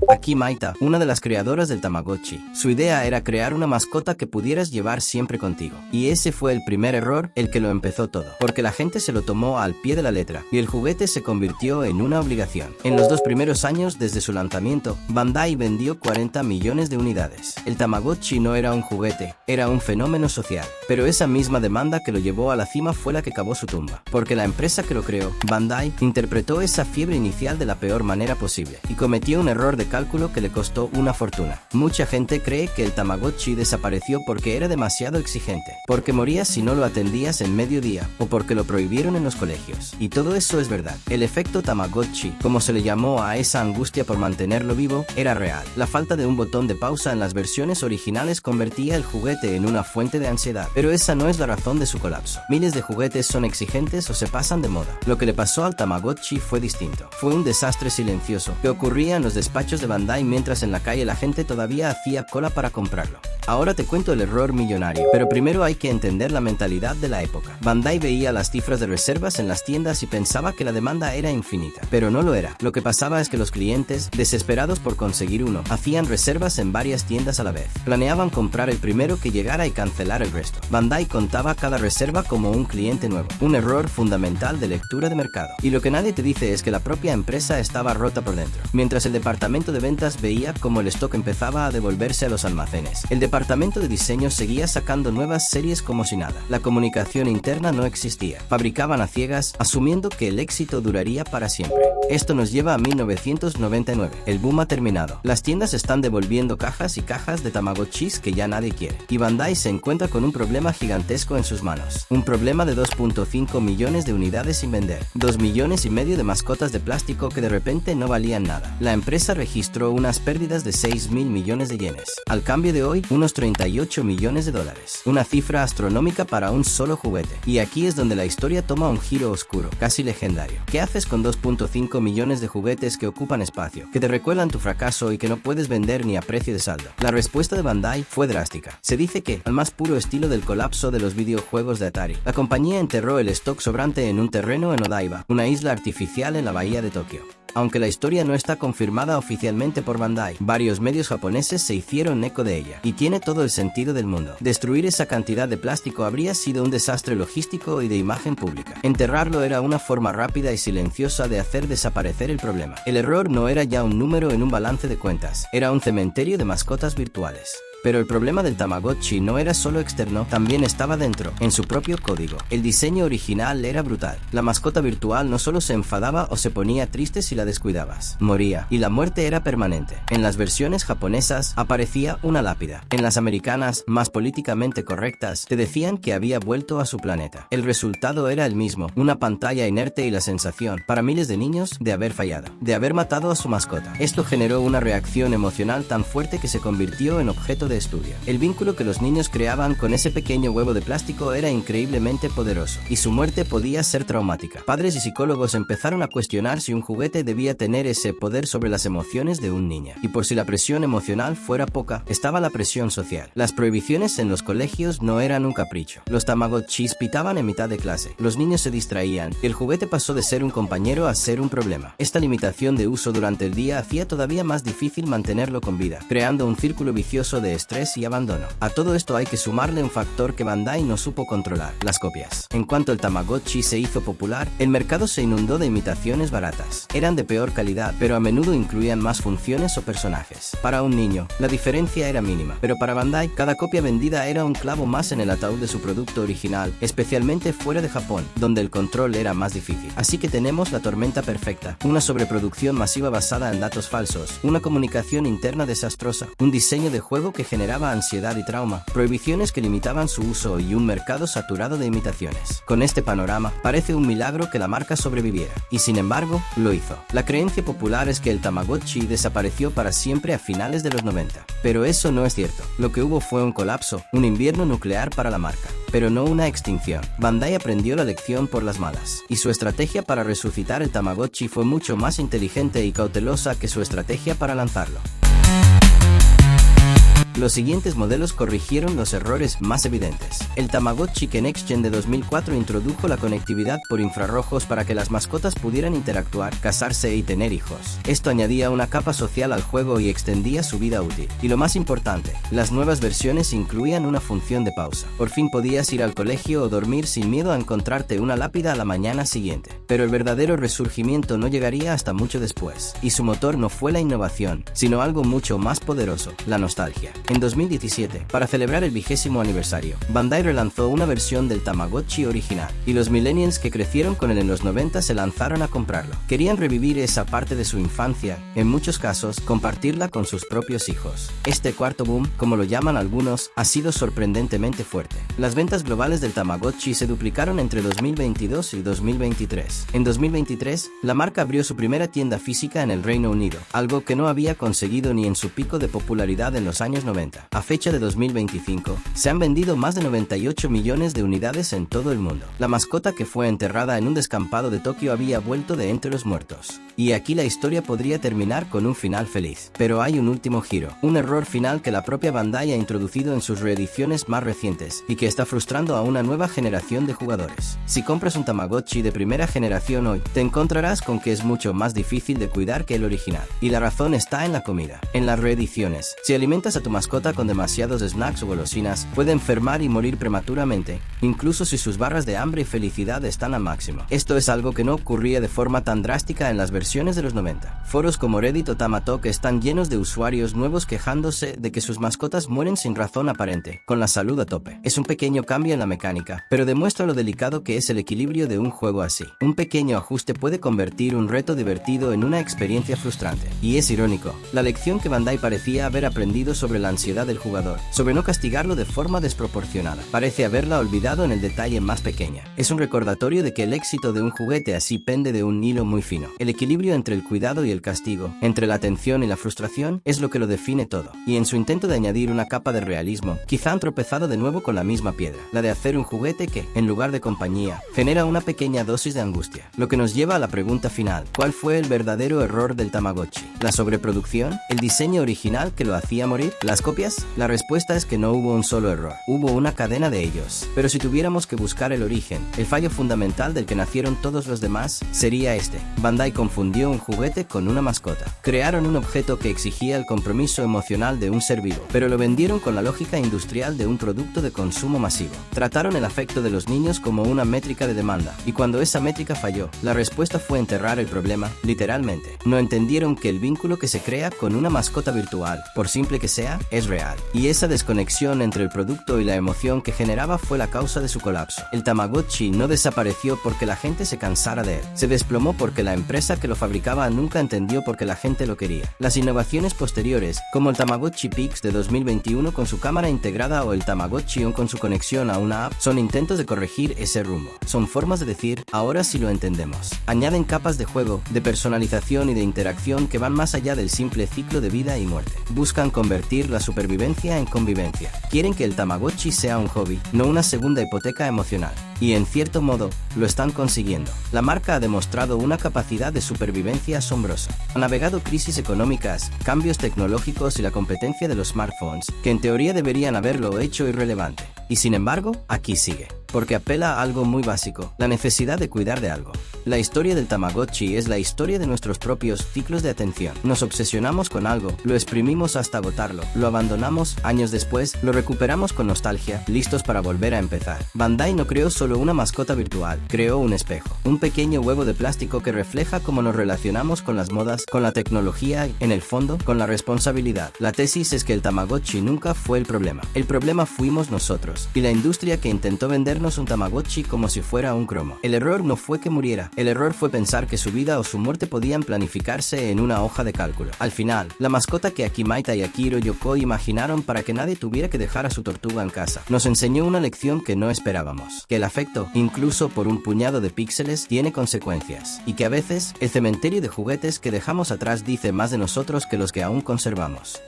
Aquí Maita, una de las creadoras del Tamagotchi. Su idea era crear una mascota que pudieras llevar siempre contigo. Y ese fue el primer error, el que lo empezó todo. Porque la gente se lo tomó al pie de la letra, y el juguete se convirtió en una obligación. En los 2 primeros años desde su lanzamiento, Bandai vendió 40 millones de unidades. El Tamagotchi no era un juguete, era un fenómeno social. Pero esa misma demanda que lo llevó a la cima fue la que cavó su tumba. Porque la empresa que lo creó, Bandai, interpretó esa fiebre inicial de la peor manera posible. Y cometió un error de cálculo que le costó una fortuna. Mucha gente cree que el Tamagotchi desapareció porque era demasiado exigente, porque morías si no lo atendías en mediodía, o porque lo prohibieron en los colegios. Y todo eso es verdad. El efecto Tamagotchi, como se le llamó a esa angustia por mantenerlo vivo, era real. La falta de un botón de pausa en las versiones originales convertía el juguete en una fuente de ansiedad. Pero esa no es la razón de su colapso. Miles de juguetes son exigentes o se pasan de moda. Lo que le pasó al Tamagotchi fue distinto. Fue un desastre silencioso que ocurría en los despachos de Bandai mientras en la calle la gente todavía hacía cola para comprarlo. Ahora te cuento el error millonario, pero primero hay que entender la mentalidad de la época. Bandai veía las cifras de reservas en las tiendas y pensaba que la demanda era infinita, pero no lo era. Lo que pasaba es que los clientes, desesperados por conseguir uno, hacían reservas en varias tiendas a la vez. Planeaban comprar el primero que llegara y cancelar el resto. Bandai contaba cada reserva como un cliente nuevo, un error fundamental de lectura de mercado. Y lo que nadie te dice es que la propia empresa estaba rota por dentro. Mientras el departamento de ventas veía cómo el stock empezaba a devolverse a los almacenes, el departamento de diseño seguía sacando nuevas series como si nada. La comunicación interna no existía. Fabricaban a ciegas, asumiendo que el éxito duraría para siempre. Esto nos lleva a 1999. El boom ha terminado. Las tiendas están devolviendo cajas y cajas de Tamagotchis que ya nadie quiere. Y Bandai se encuentra con un problema gigantesco en sus manos. Un problema de 2.5 millones de unidades sin vender. 2,5 millones de mascotas de plástico que de repente no valían nada. La empresa registró unas pérdidas de 6.000 millones de yenes. Al cambio de hoy, unos 38 millones de dólares. Una cifra astronómica para un solo juguete. Y aquí es donde la historia toma un giro oscuro, casi legendario. ¿Qué haces con 2.5 millones de juguetes que ocupan espacio, que te recuerdan tu fracaso y que no puedes vender ni a precio de saldo? La respuesta de Bandai fue drástica. Se dice que, al más puro estilo del colapso de los videojuegos de Atari, la compañía enterró el stock sobrante en un terreno en Odaiba, una isla artificial en la bahía de Tokio. Aunque la historia no está confirmada oficialmente por Bandai, varios medios japoneses se hicieron eco de ella, y tiene todo el sentido del mundo. Destruir esa cantidad de plástico habría sido un desastre logístico y de imagen pública. Enterrarlo era una forma rápida y silenciosa de hacer desaparecer el problema. El error no era ya un número en un balance de cuentas, era un cementerio de mascotas virtuales. Pero el problema del Tamagotchi no era solo externo, también estaba dentro, en su propio código. El diseño original era brutal. La mascota virtual no solo se enfadaba o se ponía triste si la descuidabas, moría, y la muerte era permanente. En las versiones japonesas aparecía una lápida. En las americanas, más políticamente correctas, te decían que había vuelto a su planeta. El resultado era el mismo, una pantalla inerte y la sensación, para miles de niños, de haber fallado, de haber matado a su mascota. Esto generó una reacción emocional tan fuerte que se convirtió en objeto de estudio. El vínculo que los niños creaban con ese pequeño huevo de plástico era increíblemente poderoso, y su muerte podía ser traumática. Padres y psicólogos empezaron a cuestionar si un juguete debía tener ese poder sobre las emociones de un niño. Y por si la presión emocional fuera poca, estaba la presión social. Las prohibiciones en los colegios no eran un capricho. Los Tamagotchis pitaban en mitad de clase, los niños se distraían, y el juguete pasó de ser un compañero a ser un problema. Esta limitación de uso durante el día hacía todavía más difícil mantenerlo con vida, creando un círculo vicioso de estrés y abandono. A todo esto hay que sumarle un factor que Bandai no supo controlar: las copias. En cuanto el Tamagotchi se hizo popular, el mercado se inundó de imitaciones baratas. Eran de peor calidad, pero a menudo incluían más funciones o personajes. Para un niño, la diferencia era mínima, pero para Bandai, cada copia vendida era un clavo más en el ataúd de su producto original, especialmente fuera de Japón, donde el control era más difícil. Así que tenemos la tormenta perfecta: una sobreproducción masiva basada en datos falsos, una comunicación interna desastrosa, un diseño de juego que generaba ansiedad y trauma, prohibiciones que limitaban su uso y un mercado saturado de imitaciones. Con este panorama, parece un milagro que la marca sobreviviera, y sin embargo, lo hizo. La creencia popular es que el Tamagotchi desapareció para siempre a finales de los 90, pero eso no es cierto. Lo que hubo fue un colapso, un invierno nuclear para la marca, pero no una extinción. Bandai aprendió la lección por las malas, y su estrategia para resucitar el Tamagotchi fue mucho más inteligente y cautelosa que su estrategia para lanzarlo. Los siguientes modelos corrigieron los errores más evidentes. El Tamagotchi Next Gen de 2004 introdujo la conectividad por infrarrojos para que las mascotas pudieran interactuar, casarse y tener hijos. Esto añadía una capa social al juego y extendía su vida útil. Y lo más importante, las nuevas versiones incluían una función de pausa. Por fin podías ir al colegio o dormir sin miedo a encontrarte una lápida a la mañana siguiente. Pero el verdadero resurgimiento no llegaría hasta mucho después, y su motor no fue la innovación, sino algo mucho más poderoso, la nostalgia. En 2017, para celebrar el 20º aniversario, Bandai relanzó una versión del Tamagotchi original, y los millennials que crecieron con él en los 90 se lanzaron a comprarlo. Querían revivir esa parte de su infancia, en muchos casos, compartirla con sus propios hijos. Este cuarto boom, como lo llaman algunos, ha sido sorprendentemente fuerte. Las ventas globales del Tamagotchi se duplicaron entre 2022 y 2023. En 2023, la marca abrió su primera tienda física en el Reino Unido, algo que no había conseguido ni en su pico de popularidad en los años 90. A fecha de 2025, se han vendido más de 98 millones de unidades en todo el mundo. La mascota que fue enterrada en un descampado de Tokio había vuelto de entre los muertos. Y aquí la historia podría terminar con un final feliz. Pero hay un último giro, un error final que la propia Bandai ha introducido en sus reediciones más recientes y que está frustrando a una nueva generación de jugadores. Si compras un Tamagotchi de primera generación hoy, te encontrarás con que es mucho más difícil de cuidar que el original. Y la razón está en la comida. En las reediciones, si alimentas a tu mascota con demasiados snacks o golosinas, puede enfermar y morir prematuramente, incluso si sus barras de hambre y felicidad están al máximo. Esto es algo que no ocurría de forma tan drástica en las versiones de los 90. Foros como Reddit o Tamatalk están llenos de usuarios nuevos quejándose de que sus mascotas mueren sin razón aparente, con la salud a tope. Es un pequeño cambio en la mecánica, pero demuestra lo delicado que es el equilibrio de un juego así. Un pequeño ajuste puede convertir un reto divertido en una experiencia frustrante. Y es irónico, la lección que Bandai parecía haber aprendido sobre la ansiedad del jugador, sobre no castigarlo de forma desproporcionada, parece haberla olvidado en el detalle más pequeño. Es un recordatorio de que el éxito de un juguete así pende de un hilo muy fino. El equilibrio entre el cuidado y el castigo, entre la atención y la frustración, es lo que lo define todo. Y en su intento de añadir una capa de realismo, quizá han tropezado de nuevo con la misma piedra, la de hacer un juguete que, en lugar de compañía, genera una pequeña dosis de angustia. Lo que nos lleva a la pregunta final: ¿cuál fue el verdadero error del Tamagotchi? ¿La sobreproducción? ¿El diseño original que lo hacía morir? ¿Las copias? La respuesta es que no hubo un solo error, hubo una cadena de ellos. Pero si tuviéramos que buscar el origen, el fallo fundamental del que nacieron todos los demás, sería este. Bandai confundió un juguete con una mascota. Crearon un objeto que exigía el compromiso emocional de un ser vivo, pero lo vendieron con la lógica industrial de un producto de consumo masivo. Trataron el afecto de los niños como una métrica de demanda, y cuando esa métrica falló, la respuesta fue enterrar el problema, literalmente. No entendieron que el vínculo que se crea con una mascota virtual, por simple que sea, es real. Y esa desconexión entre el producto y la emoción que generaba fue la causa de su colapso. El Tamagotchi no desapareció porque la gente se cansara de él. Se desplomó porque la empresa que lo fabricaba nunca entendió por qué la gente lo quería. Las innovaciones posteriores, como el Tamagotchi Pix de 2021 con su cámara integrada o el Tamagotchi On con su conexión a una app, son intentos de corregir ese rumbo. Son formas de decir, ahora sí lo entendemos. Añaden capas de juego, de personalización y de interacción que van más allá del simple ciclo de vida y muerte. Buscan convertir la supervivencia en convivencia. Quieren que el Tamagotchi sea un hobby, no una segunda hipoteca emocional. Y en cierto modo, lo están consiguiendo. La marca ha demostrado una capacidad de supervivencia asombrosa. Ha navegado crisis económicas, cambios tecnológicos y la competencia de los smartphones, que en teoría deberían haberlo hecho irrelevante. Y sin embargo, aquí sigue. Porque apela a algo muy básico, la necesidad de cuidar de algo. La historia del Tamagotchi es la historia de nuestros propios ciclos de atención. Nos obsesionamos con algo, lo exprimimos hasta agotarlo, lo abandonamos, años después, lo recuperamos con nostalgia, listos para volver a empezar. Bandai no creó solo una mascota virtual, creó un espejo, un pequeño huevo de plástico que refleja cómo nos relacionamos con las modas, con la tecnología y, en el fondo, con la responsabilidad. La tesis es que el Tamagotchi nunca fue el problema fuimos nosotros, y la industria que intentó vendernos un Tamagotchi como si fuera un cromo. El error no fue que muriera, el error fue pensar que su vida o su muerte podían planificarse en una hoja de cálculo. Al final, la mascota que Akimaita y Akiro Yokoi imaginaron para que nadie tuviera que dejar a su tortuga en casa, nos enseñó una lección que no esperábamos, que el afecto, incluso por un puñado de píxeles, tiene consecuencias, y que a veces, el cementerio de juguetes que dejamos atrás dice más de nosotros que los que aún conservamos.